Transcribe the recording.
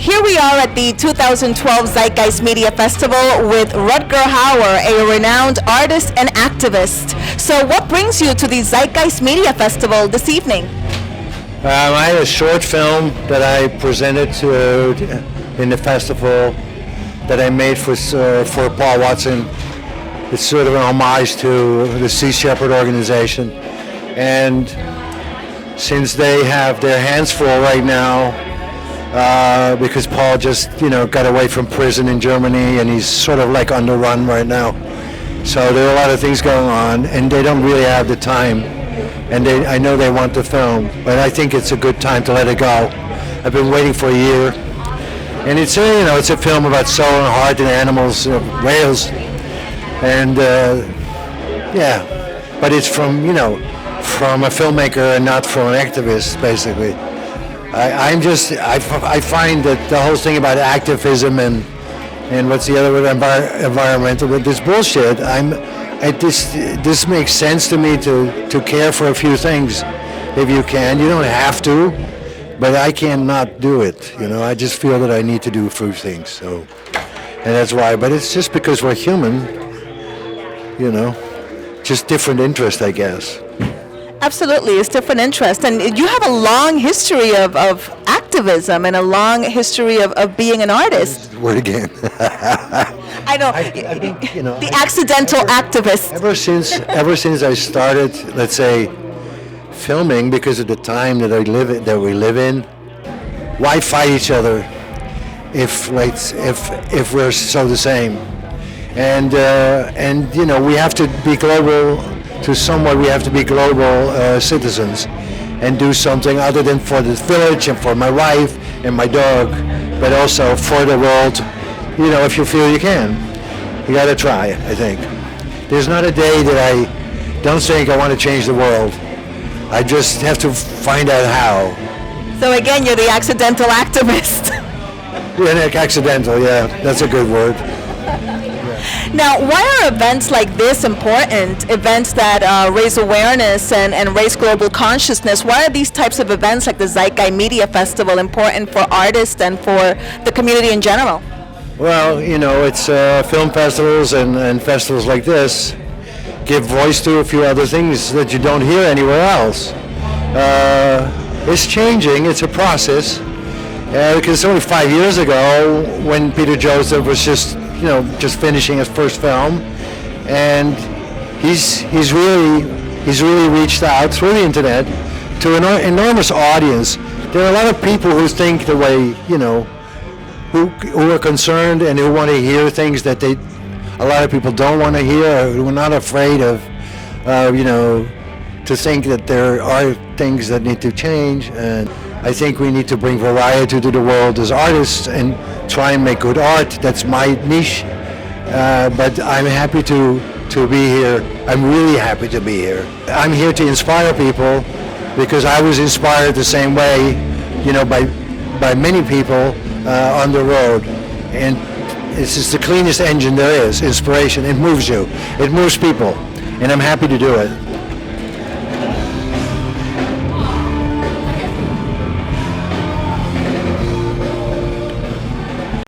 Here we are at the 2012 Zeitgeist Media Festival with Rutger Hauer, a renowned artist and activist. So what brings you to the Zeitgeist Media Festival this evening? I had a short film that I presented in the festival that I made for Paul Watson. It's sort of an homage to the Sea Shepherd organization. And since they have their hands full right now, because Paul just, got away from prison in Germany and he's sort of like on the run right now. So there are a lot of things going on and they don't really have the time. And I know they want to film, but I think it's a good time to let it go. I've been waiting for a year. And it's a film about soul and heart and animals, whales. And but it's from a filmmaker and not from an activist, basically. I find that the whole thing about activism and what's the other word, environmental, but this bullshit. This makes sense to me to care for a few things, if you can. You don't have to, but I cannot do it. I just feel that I need to do a few things. So, and that's why. But it's just because we're human. Just different interest, I guess. Absolutely, it's different interest. And you have a long history of activism and a long history of being an artist. Word again. I know. The accidental activist. Ever since I started, let's say, filming, because of the time that we live in, why fight each other if we're so the same? And we have to be global. We have to be global citizens and do something other than for the village and for my wife and my dog, but also for the world. If you feel you can, you got to try. I think there's not a day that I don't think I want to change the world. I just have to find out how. So again, you're the accidental activist. Yeah, accidental. Yeah, that's a good word. Now, why are events like this important, events that raise awareness and raise global consciousness? Why are these types of events like the Zeitgeist Media Festival important for artists and for the community in general? Well, it's film festivals and festivals like this give voice to a few other things that you don't hear anywhere else. It's changing, it's a process, because only 5 years ago when Peter Joseph was just finishing his first film, and he's really reached out through the internet to an enormous audience. There are a lot of people who think the way, who are concerned and who want to hear things that a lot of people don't want to hear, who are not afraid of, to think that there are things that need to change. And I think we need to bring variety to the world as artists and try and make good art. That's my niche. But I'm happy to be here. I'm really happy to be here. I'm here to inspire people because I was inspired the same way, by many people on the road. And it's just the cleanest engine there is, inspiration. It moves you. It moves people. And I'm happy to do it.